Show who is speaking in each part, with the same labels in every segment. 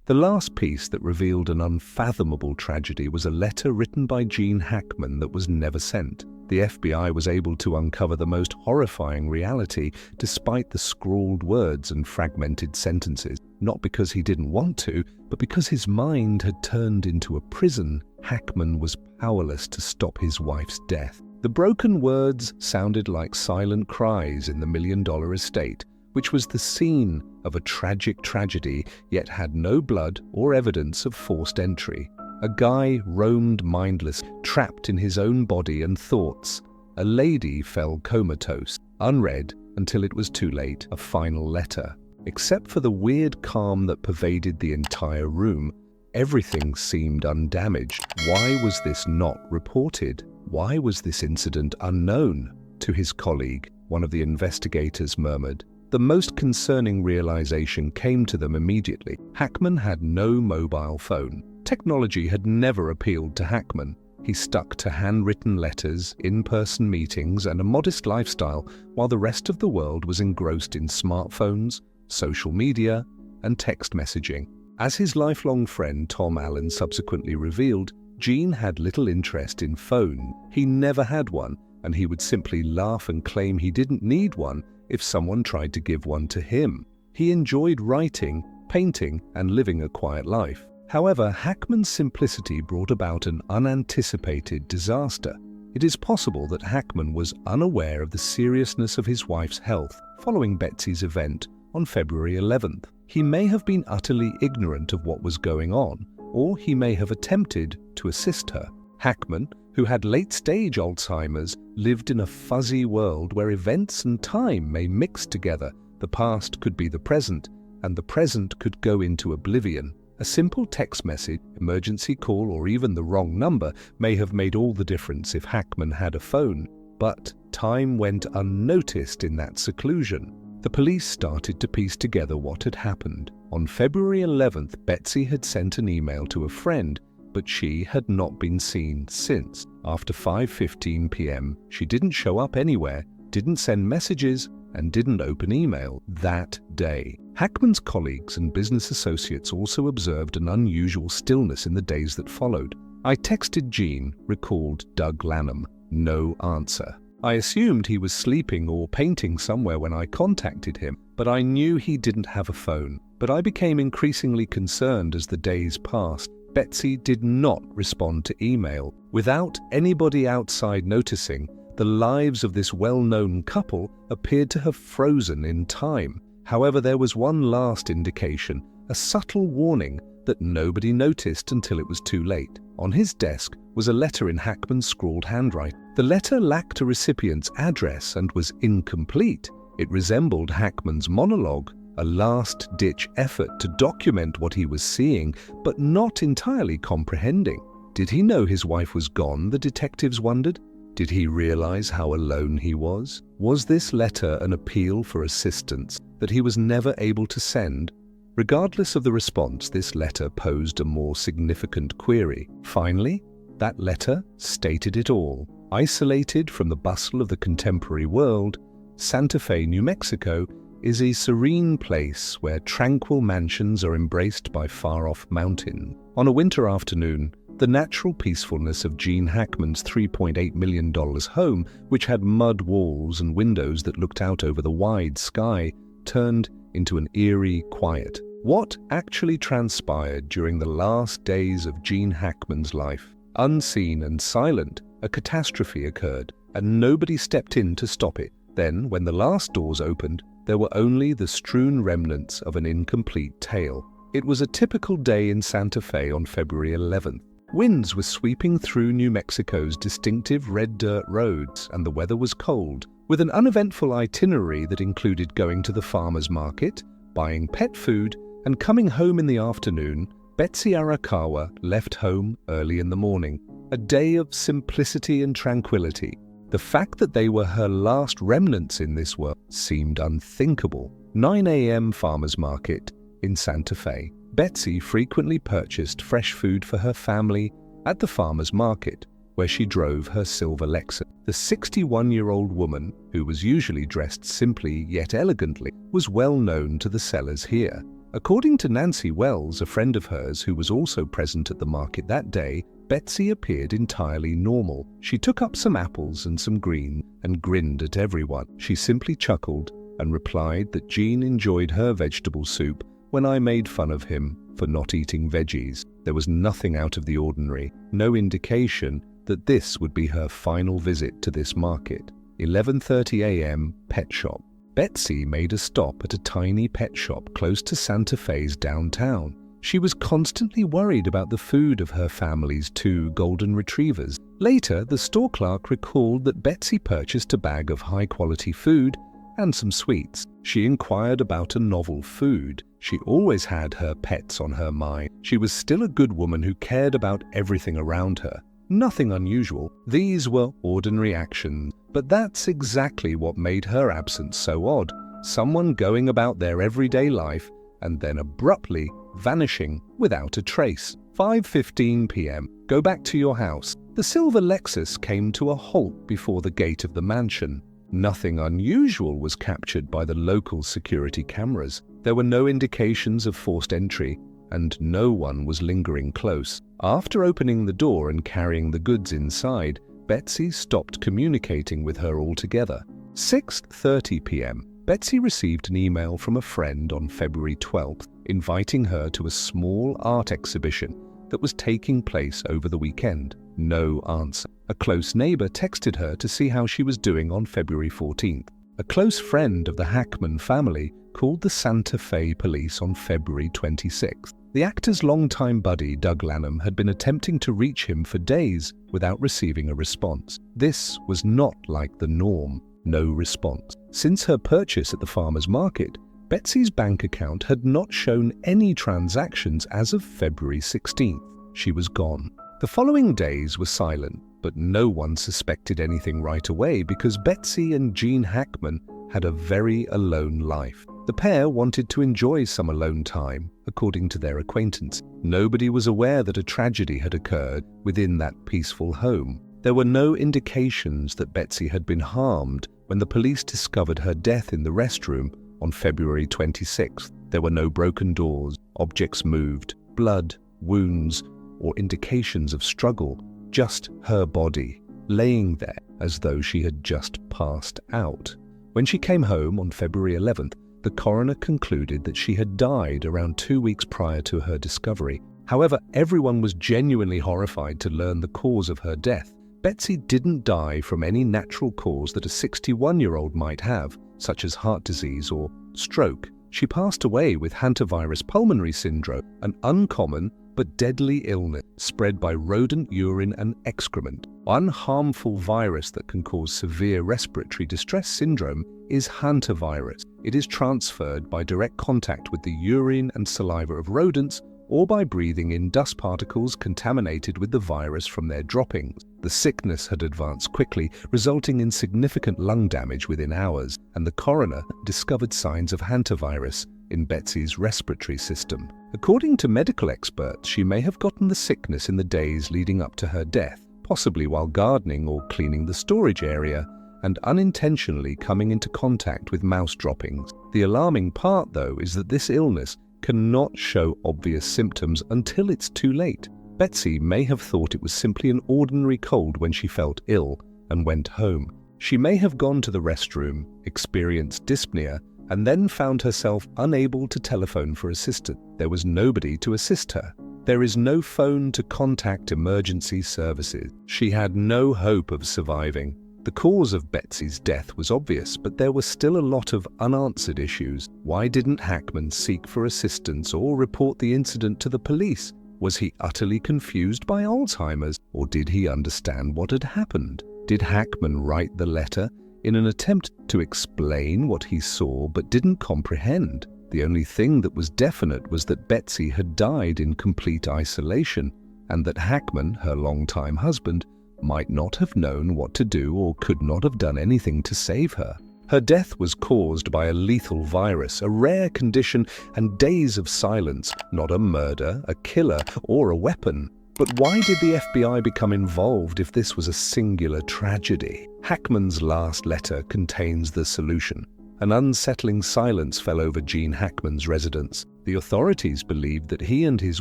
Speaker 1: The last piece that revealed an unfathomable tragedy was a letter written by Gene Hackman that was never sent. The FBI was able to uncover the most horrifying reality despite the scrawled words and fragmented sentences. Not because he didn't want to, but because his mind had turned into a prison. Hackman was powerless to stop his wife's death. The broken words sounded like silent cries in the $1 Million Estate, which was the scene of a tragic tragedy, yet had no blood or evidence of forced entry. A guy roamed mindless, trapped in his own body and thoughts. A lady fell comatose, unread until it was too late, a final letter. Except for the weird calm that pervaded the entire room, everything seemed undamaged. Why was this not reported? Why was this incident unknown? To his colleague, one of the investigators murmured. The most concerning realization came to them immediately. Hackman had no mobile phone. Technology had never appealed to Hackman. He stuck to handwritten letters, in-person meetings, and a modest lifestyle, while the rest of the world was engrossed in smartphones, social media, and text messaging. As his lifelong friend Tom Allen subsequently revealed, Gene had little interest in phone. He never had one, and he would simply laugh and claim he didn't need one if someone tried to give one to him. He enjoyed writing, painting, and living a quiet life. However, Hackman's simplicity brought about an unanticipated disaster. It is possible that Hackman was unaware of the seriousness of his wife's health following Betsy's event on February 11th. He may have been utterly ignorant of what was going on, or he may have attempted to assist her. Hackman, who had late-stage Alzheimer's, lived in a fuzzy world where events and time may mix together. The past could be the present, and the present could go into oblivion. A simple text message, emergency call, or even the wrong number may have made all the difference if Hackman had a phone. But time went unnoticed in that seclusion. The police started to piece together what had happened. On February 11th, Betsy had sent an email to a friend, but she had not been seen since. After 5:15 p.m., she didn't show up anywhere, didn't send messages, and didn't open email that day. Hackman's colleagues and business associates also observed an unusual stillness in the days that followed. "I texted Gene," recalled Doug Lanham. No answer. "I assumed he was sleeping or painting somewhere when I contacted him, but I knew he didn't have a phone. But I became increasingly concerned as the days passed. Betsy did not respond to email. Without anybody outside noticing, the lives of this well-known couple appeared to have frozen in time. However, there was one last indication, a subtle warning that nobody noticed until it was too late. On his desk was a letter in Hackman's scrawled handwriting. The letter lacked a recipient's address and was incomplete. It resembled Hackman's monologue, a last-ditch effort to document what he was seeing, but not entirely comprehending. Did he know his wife was gone, the detectives wondered? Did he realize how alone he was? Was this letter an appeal for assistance that he was never able to send? Regardless of the response, this letter posed a more significant query. Finally, that letter stated it all. Isolated from the bustle of the contemporary world, Santa Fe, New Mexico, is a serene place where tranquil mansions are embraced by far-off mountains. On a winter afternoon, the natural peacefulness of Gene Hackman's $3.8 million home, which had mud walls and windows that looked out over the wide sky, turned into an eerie quiet. What actually transpired during the last days of Gene Hackman's life? Unseen and silent, a catastrophe occurred, and nobody stepped in to stop it. Then, when the last doors opened, there were only the strewn remnants of an incomplete tale. It was a typical day in Santa Fe on February 11th. Winds were sweeping through New Mexico's distinctive red dirt roads, and the weather was cold. With an uneventful itinerary that included going to the farmer's market, buying pet food, and coming home in the afternoon, Betsy Arakawa left home early in the morning. A day of simplicity and tranquility. The fact that they were her last remnants in this world seemed unthinkable. 9 a.m. farmer's market in Santa Fe. Betsy frequently purchased fresh food for her family at the farmer's market, where she drove her silver Lexus. The 61-year-old woman, who was usually dressed simply yet elegantly, was well known to the sellers here. According to Nancy Wells, a friend of hers who was also present at the market that day, Betsy appeared entirely normal. She took up some apples and some green and grinned at everyone. She simply chuckled and replied that Gene enjoyed her vegetable soup when I made fun of him for not eating veggies. There was nothing out of the ordinary, no indication that this would be her final visit to this market. 11:30 a.m. Pet shop. Betsy made a stop at a tiny pet shop close to Santa Fe's downtown. She was constantly worried about the food of her family's 2 golden retrievers. Later, the store clerk recalled that Betsy purchased a bag of high-quality food and some sweets. She inquired about a novel food. She always had her pets on her mind. She was still a good woman who cared about everything around her. Nothing unusual. These were ordinary actions. But that's exactly what made her absence so odd. Someone going about their everyday life and then abruptly vanishing without a trace. 5:15 p.m. Go back to your house. The silver Lexus came to a halt before the gate of the mansion. Nothing unusual was captured by the local security cameras. There were no indications of forced entry, and no one was lingering close. After opening the door and carrying the goods inside, Betsy stopped communicating with her altogether. 6:30 p.m. Betsy received an email from a friend on February 12th, inviting her to a small art exhibition that was taking place over the weekend. No answer. A close neighbor texted her to see how she was doing on February 14th. A close friend of the Hackman family called the Santa Fe police on February 26th. The actor's longtime buddy, Doug Lanham, had been attempting to reach him for days without receiving a response. This was not like the norm. No response. Since her purchase at the farmer's market, Betsy's bank account had not shown any transactions as of February 16th. She was gone. The following days were silent, but no one suspected anything right away because Betsy and Gene Hackman had a very alone life. The pair wanted to enjoy some alone time, according to their acquaintance. Nobody was aware that a tragedy had occurred within that peaceful home. There were no indications that Betsy had been harmed when the police discovered her death in the restroom on February 26th. There were no broken doors, objects moved, blood, wounds, or indications of struggle, just her body, laying there as though she had just passed out. When she came home on February 11th, the coroner concluded that she had died around 2 weeks prior to her discovery. However, everyone was genuinely horrified to learn the cause of her death. Betsy didn't die from any natural cause that a 61-year-old might have, such as heart disease or stroke. She passed away with hantavirus pulmonary syndrome, an uncommon but deadly illness spread by rodent urine and excrement. One harmful virus that can cause severe respiratory distress syndrome is hantavirus. It is transferred by direct contact with the urine and saliva of rodents or by breathing in dust particles contaminated with the virus from their droppings. The sickness had advanced quickly, resulting in significant lung damage within hours, and the coroner discovered signs of hantavirus in Betsy's respiratory system. According to medical experts, she may have gotten the sickness in the days leading up to her death, possibly while gardening or cleaning the storage area, and unintentionally coming into contact with mouse droppings. The alarming part, though, is that this illness cannot show obvious symptoms until it's too late. Betsy may have thought it was simply an ordinary cold when she felt ill and went home. She may have gone to the restroom, experienced dyspnea, and then found herself unable to telephone for assistance. There was nobody to assist her. There is no phone to contact emergency services. She had no hope of surviving. The cause of Betsy's death was obvious, but there were still a lot of unanswered issues. Why didn't Hackman seek for assistance or report the incident to the police? Was he utterly confused by Alzheimer's, or did he understand what had happened? Did Hackman write the letter in an attempt to explain what he saw but didn't comprehend? The only thing that was definite was that Betsy had died in complete isolation, and that Hackman, her longtime husband, might not have known what to do or could not have done anything to save her. Her death was caused by a lethal virus, a rare condition, and days of silence, not a murder, a killer, or a weapon. But why did the FBI become involved if this was a singular tragedy? Hackman's last letter contains the solution. An unsettling silence fell over Gene Hackman's residence. The authorities believed that he and his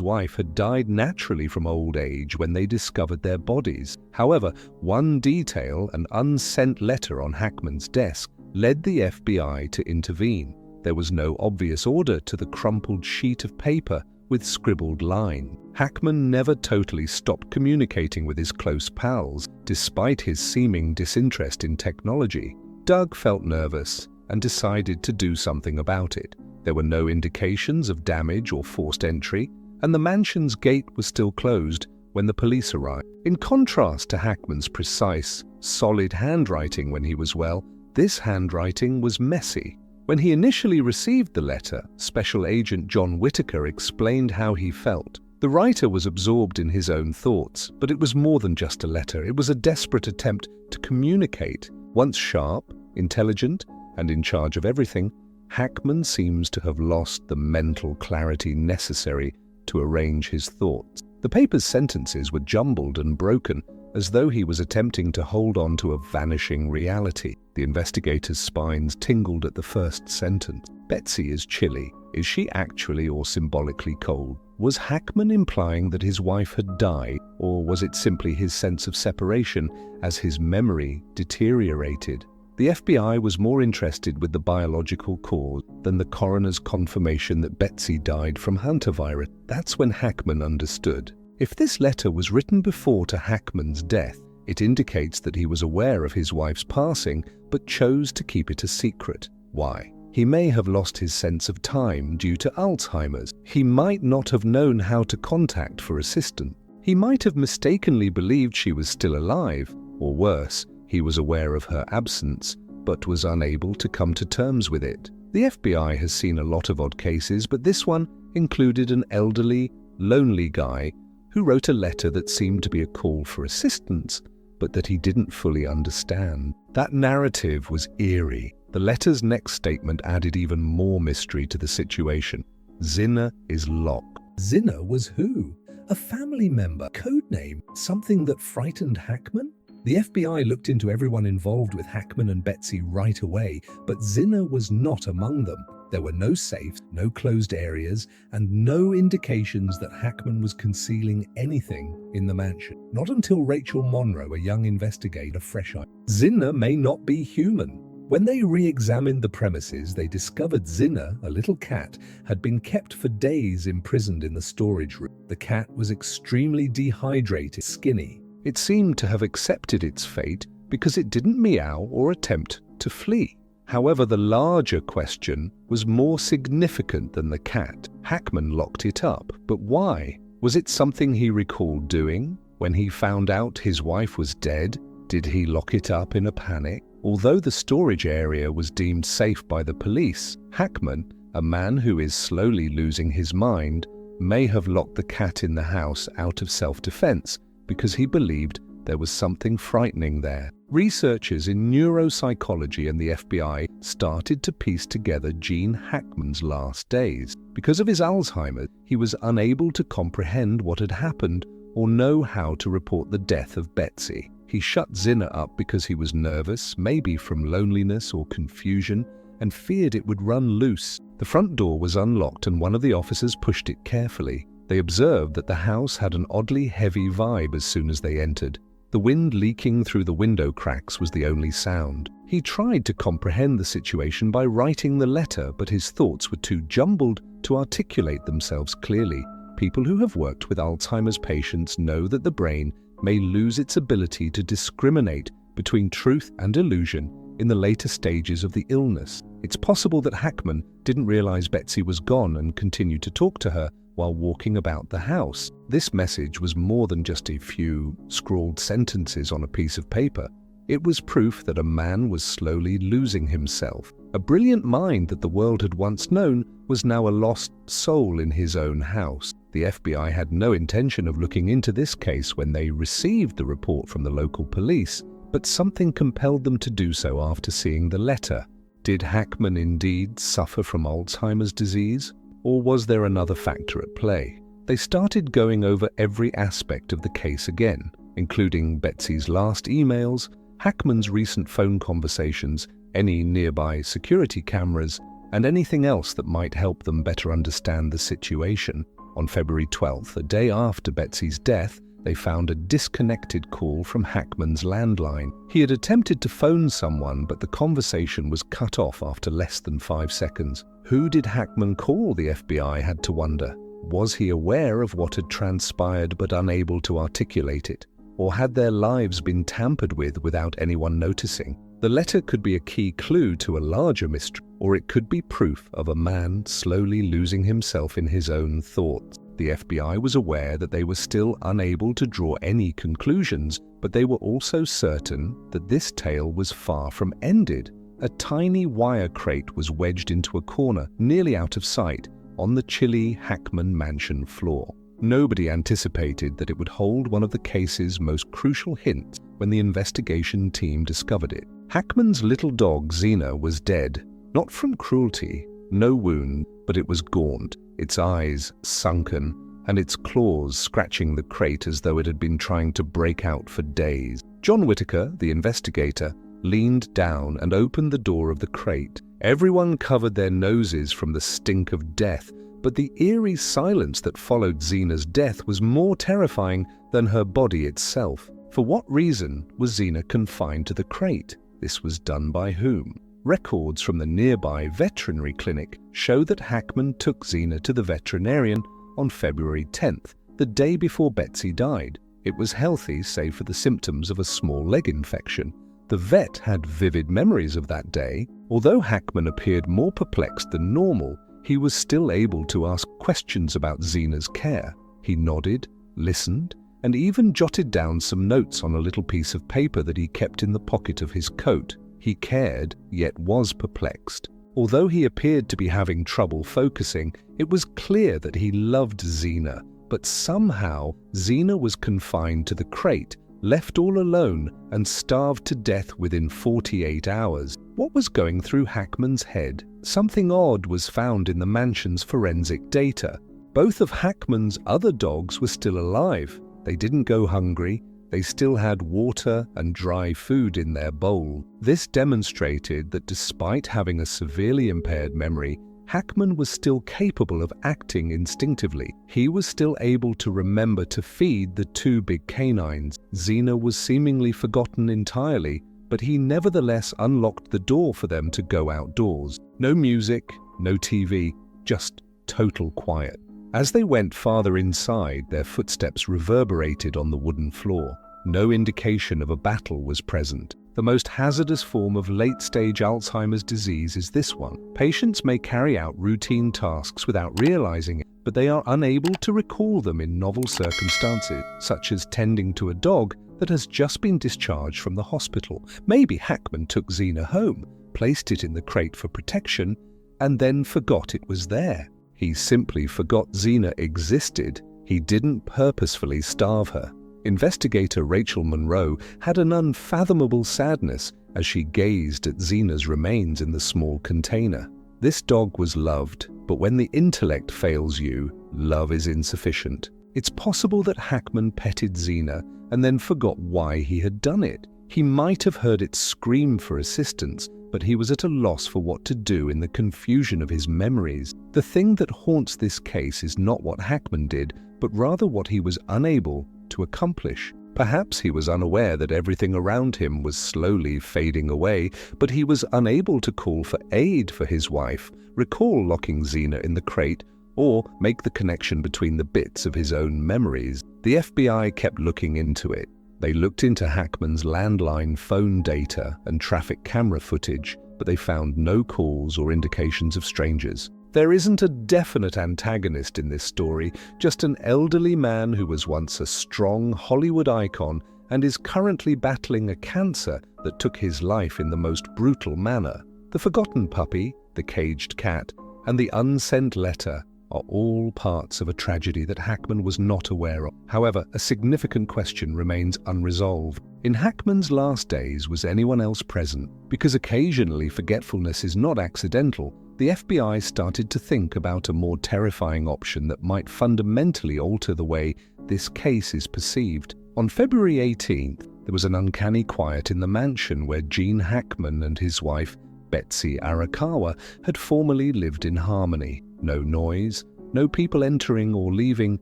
Speaker 1: wife had died naturally from old age when they discovered their bodies. However, one detail, an unsent letter on Hackman's desk, led the FBI to intervene. There was no obvious order to the crumpled sheet of paper with scribbled line. Hackman never totally stopped communicating with his close pals, despite his seeming disinterest in technology. Doug felt nervous and decided to do something about it. There were no indications of damage or forced entry, and the mansion's gate was still closed when the police arrived. In contrast to Hackman's precise, solid handwriting when he was well, this handwriting was messy. When he initially received the letter, Special Agent John Whitaker explained how he felt. The writer was absorbed in his own thoughts, but it was more than just a letter. It was a desperate attempt to communicate. Once sharp, intelligent, and in charge of everything, Hackman seems to have lost the mental clarity necessary to arrange his thoughts. The paper's sentences were jumbled and broken, as though he was attempting to hold on to a vanishing reality. The investigators' spines tingled at the first sentence. Betsy is chilly. Is she actually or symbolically cold? Was Hackman implying that his wife had died, or was it simply his sense of separation as his memory deteriorated? The FBI was more interested with the biological cause than the coroner's confirmation that Betsy died from hantavirus. That's when Hackman understood. If this letter was written before to Hackman's death, it indicates that he was aware of his wife's passing but chose to keep it a secret. Why? He may have lost his sense of time due to Alzheimer's. He might not have known how to contact for assistance. He might have mistakenly believed she was still alive, or worse, he was aware of her absence, but was unable to come to terms with it. The FBI has seen a lot of odd cases, but this one included an elderly, lonely guy who wrote a letter that seemed to be a call for assistance, but that he didn't fully understand. That narrative was eerie. The letter's next statement added even more mystery to the situation. Zinner is locked.
Speaker 2: Zinner was who? A family member? Codename? Something that frightened Hackman? The FBI looked into everyone involved with Hackman and Betsy right away, but Zinner was not among them. There were no safes, no closed areas, and no indications that Hackman was concealing anything in the mansion. Not until Rachel Monroe, a young investigator, fresh-eyed. Zinner may not be human. When they re-examined the premises, they discovered Zinner, a little cat, had been kept for days imprisoned in the storage room. The cat was extremely dehydrated, skinny. It seemed to have accepted its fate because it didn't meow or attempt to flee. However, the larger question was more significant than the cat. Hackman locked it up, but why? Was it something he recalled doing? When he found out his wife was dead, did he lock it up in a panic? Although the storage area was deemed safe by the police, Hackman, a man who is slowly losing his mind, may have locked the cat in the house out of self-defense because he believed there was something frightening there. Researchers in neuropsychology and the FBI started to piece together Gene Hackman's last days. Because of his Alzheimer's, he was unable to comprehend what had happened or know how to report the death of Betsy. He shut Zinner up because he was nervous, maybe from loneliness or confusion, and feared it would run loose. The front door was unlocked and one of the officers pushed it carefully. They observed that the house had an oddly heavy vibe as soon as they entered. The wind leaking through the window cracks was the only sound. He tried to comprehend the situation by writing the letter, but his thoughts were too jumbled to articulate themselves clearly. People who have worked with Alzheimer's patients know that the brain may lose its ability to discriminate between truth and illusion in the later stages of the illness. It's possible that Hackman didn't realize Betsy was gone and continued to talk to her while walking about the house. This message was more than just a few scrawled sentences on a piece of paper. It was proof that a man was slowly losing himself. A brilliant mind that the world had once known was now a lost soul in his own house. The FBI had no intention of looking into this case when they received the report from the local police, but something compelled them to do so after seeing the letter. Did Hackman indeed suffer from Alzheimer's disease? Or was there another factor at play? They started going over every aspect of the case again, including Betsy's last emails, Hackman's recent phone conversations,
Speaker 1: any nearby security cameras, and anything else that might help them better understand the situation. On February 12th, a day after Betsy's death, they found a disconnected call from Hackman's landline. He had attempted to phone someone, but the conversation was cut off after less than 5 seconds. Who did Hackman call, the FBI had to wonder? Was he aware of what had transpired but unable to articulate it? Or had their lives been tampered with without anyone noticing? The letter could be a key clue to a larger mystery, or it could be proof of a man slowly losing himself in his own thoughts. The FBI was aware that they were still unable to draw any conclusions, but they were also certain that this tale was far from ended. A tiny wire crate was wedged into a corner, nearly out of sight, on the chilly Hackman mansion floor. Nobody anticipated that it would hold one of the case's most crucial hints when the investigation team discovered it. Hackman's little dog, Xena, was dead, not from cruelty, no wound, but it was gaunt, its eyes sunken, and its claws scratching the crate as though it had been trying to break out for days. John Whitaker, the investigator, leaned down and opened the door of the crate. Everyone covered their noses from the stink of death, but the eerie silence that followed Xena's death was more terrifying than her body itself. For what reason was Xena confined to the crate? This was done by whom? Records from the nearby veterinary clinic show that Hackman took Xena to the veterinarian on February 10th, the day before Betsy died. It was healthy, save for the symptoms of a small leg infection. The vet had vivid memories of that day. Although Hackman appeared more perplexed than normal, he was still able to ask questions about Xena's care. He nodded, listened, and even jotted down some notes on a little piece of paper that he kept in the pocket of his coat. He cared, yet was perplexed. Although he appeared to be having trouble focusing, it was clear that he loved Xena, but somehow Xena was confined to the crate, left all alone, and starved to death within 48 hours. What was going through Hackman's head? Something odd was found in the mansion's forensic data. Both of Hackman's other dogs were still alive. They didn't go hungry. They still had water and dry food in their bowl. This demonstrated that despite having a severely impaired memory, Hackman was still capable of acting instinctively. He was still able to remember to feed the two big canines. Xena was seemingly forgotten entirely, but he nevertheless unlocked the door for them to go outdoors. No music, no TV, just total quiet. As they went farther inside, their footsteps reverberated on the wooden floor. No indication of a battle was present. The most hazardous form of late-stage Alzheimer's disease is this one. Patients may carry out routine tasks without realizing it, but they are unable to recall them in novel circumstances, such as tending to a dog that has just been discharged from the hospital. Maybe Hackman took Xena home, placed it in the crate for protection, and then forgot it was there. He simply forgot Xena existed. He didn't purposefully starve her. Investigator Rachel Monroe had an unfathomable sadness as she gazed at Xena's remains in the small container. This dog was loved, but when the intellect fails you, love is insufficient. It's possible that Hackman petted Xena and then forgot why he had done it. He might have heard it scream for assistance, but he was at a loss for what to do in the confusion of his memories. The thing that haunts this case is not what Hackman did, but rather what he was unable to accomplish. Perhaps he was unaware that everything around him was slowly fading away, but he was unable to call for aid for his wife, recall locking Xena in the crate, or make the connection between the bits of his own memories. The FBI kept looking into it. They looked into Hackman's landline phone data and traffic camera footage, but they found no calls or indications of strangers. There isn't a definite antagonist in this story, just an elderly man who was once a strong Hollywood icon and is currently battling a cancer that took his life in the most brutal manner. The forgotten puppy, the caged cat, and the unsent letter are all parts of a tragedy that Hackman was not aware of. However, a significant question remains unresolved. In Hackman's last days, was anyone else present? Because occasionally forgetfulness is not accidental, the FBI started to think about a more terrifying option that might fundamentally alter the way this case is perceived. On February 18th, there was an uncanny quiet in the mansion where Gene Hackman and his wife Betsy Arakawa, had formerly lived in harmony. No noise, no people entering or leaving,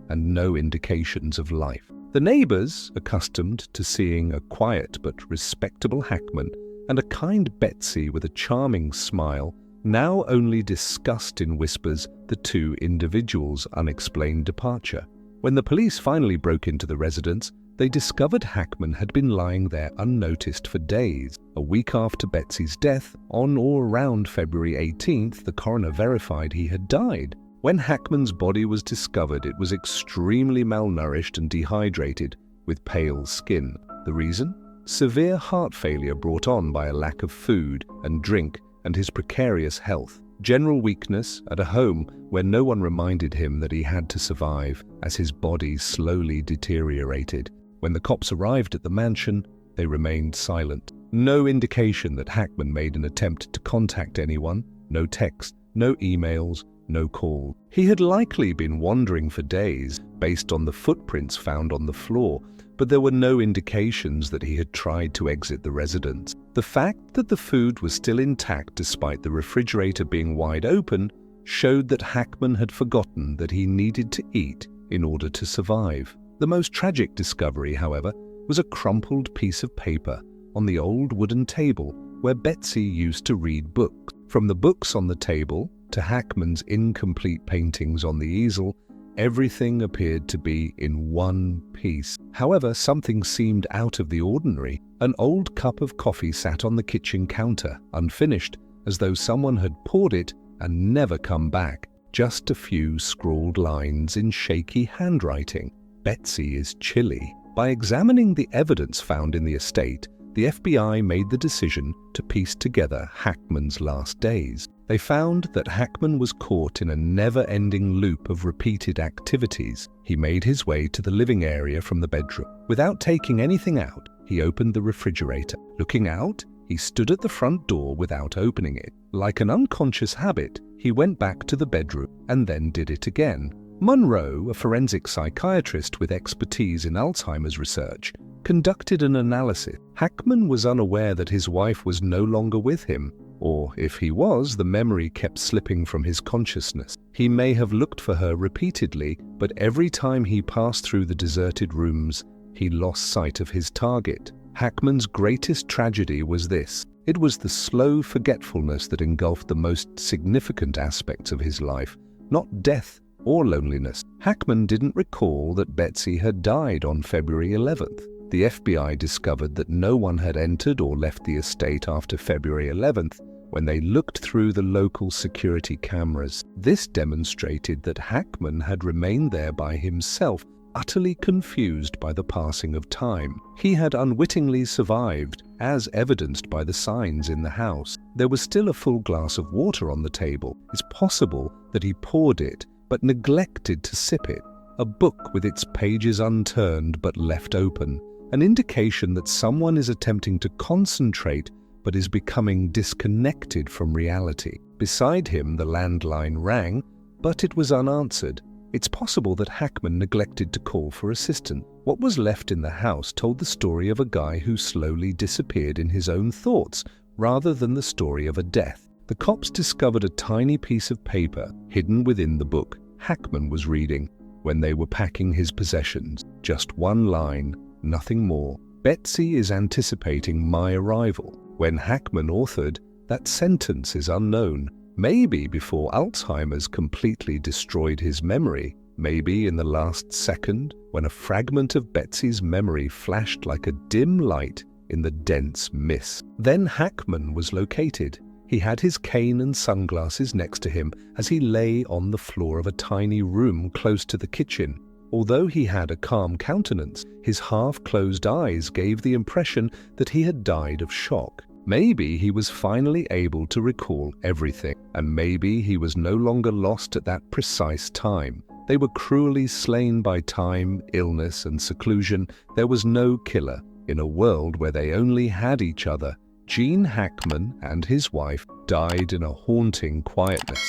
Speaker 1: and no indications of life. The neighbors, accustomed to seeing a quiet but respectable Hackman and a kind Betsy with a charming smile, now only discussed in whispers the two individuals' unexplained departure. When the police finally broke into the residence, they discovered Hackman had been lying there unnoticed for days. A week after Betsy's death, on or around February 18th, the coroner verified he had died. When Hackman's body was discovered, it was extremely malnourished and dehydrated, with pale skin. The reason? Severe heart failure brought on by a lack of food and drink and his precarious health. General weakness at a home where no one reminded him that he had to survive as his body slowly deteriorated. When the cops arrived at the mansion, they remained silent. No indication that Hackman made an attempt to contact anyone, no text, no emails, no call. He had likely been wandering for days based on the footprints found on the floor, but there were no indications that he had tried to exit the residence. The fact that the food was still intact despite the refrigerator being wide open showed that Hackman had forgotten that he needed to eat in order to survive. The most tragic discovery, however, was a crumpled piece of paper on the old wooden table where Betsy used to read books. From the books on the table to Hackman's incomplete paintings on the easel, everything appeared to be in one piece. However, something seemed out of the ordinary. An old cup of coffee sat on the kitchen counter, unfinished, as though someone had poured it and never come back. Just a few scrawled lines in shaky handwriting. Betsy is chilly. By examining the evidence found in the estate, the FBI made the decision to piece together Hackman's last days. They found that Hackman was caught in a never-ending loop of repeated activities. He made his way to the living area from the bedroom. Without taking anything out, he opened the refrigerator. Looking out, he stood at the front door without opening it. Like an unconscious habit, he went back to the bedroom and then did it again. Monroe, a forensic psychiatrist with expertise in Alzheimer's research, conducted an analysis. Hackman was unaware that his wife was no longer with him, or if he was, the memory kept slipping from his consciousness. He may have looked for her repeatedly, but every time he passed through the deserted rooms, he lost sight of his target. Hackman's greatest tragedy was this. It was the slow forgetfulness that engulfed the most significant aspects of his life, not death or loneliness. Hackman didn't recall that Betsy had died on February 11th. The FBI discovered that no one had entered or left the estate after February 11th when they looked through the local security cameras. This demonstrated that Hackman had remained there by himself, utterly confused by the passing of time. He had unwittingly survived, as evidenced by the signs in the house. There was still a full glass of water on the table. It's possible that he poured it, but neglected to sip it. A book with its pages unturned but left open. An indication that someone is attempting to concentrate but is becoming disconnected from reality. Beside him, the landline rang, but it was unanswered. It's possible that Hackman neglected to call for assistance. What was left in the house told the story of a guy who slowly disappeared in his own thoughts, rather than the story of a death. The cops discovered a tiny piece of paper hidden within the book Hackman was reading when they were packing his possessions. Just one line, nothing more. Betsy is anticipating my arrival. When Hackman authored, that sentence is unknown. Maybe before Alzheimer's completely destroyed his memory. Maybe in the last second, when a fragment of Betsy's memory flashed like a dim light in the dense mist. Then Hackman was located. He had his cane and sunglasses next to him as he lay on the floor of a tiny room close to the kitchen. Although he had a calm countenance, his half-closed eyes gave the impression that he had died of shock. Maybe he was finally able to recall everything, and maybe he was no longer lost at that precise time. They were cruelly slain by time, illness, and seclusion. There was no killer. In a world where they only had each other, Gene Hackman and his wife died in a haunting quietness.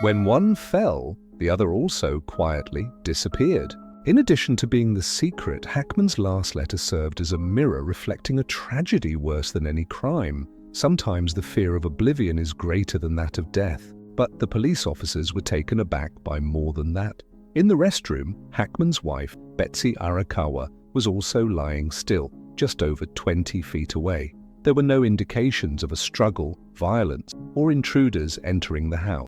Speaker 1: When one fell, the other also quietly disappeared. In addition to being the secret, Hackman's last letter served as a mirror reflecting a tragedy worse than any crime. Sometimes the fear of oblivion is greater than that of death, but the police officers were taken aback by more than that. In the restroom, Hackman's wife, Betsy Arakawa, was also lying still, just over 20 feet away. There were no indications of a struggle, violence, or intruders entering the house.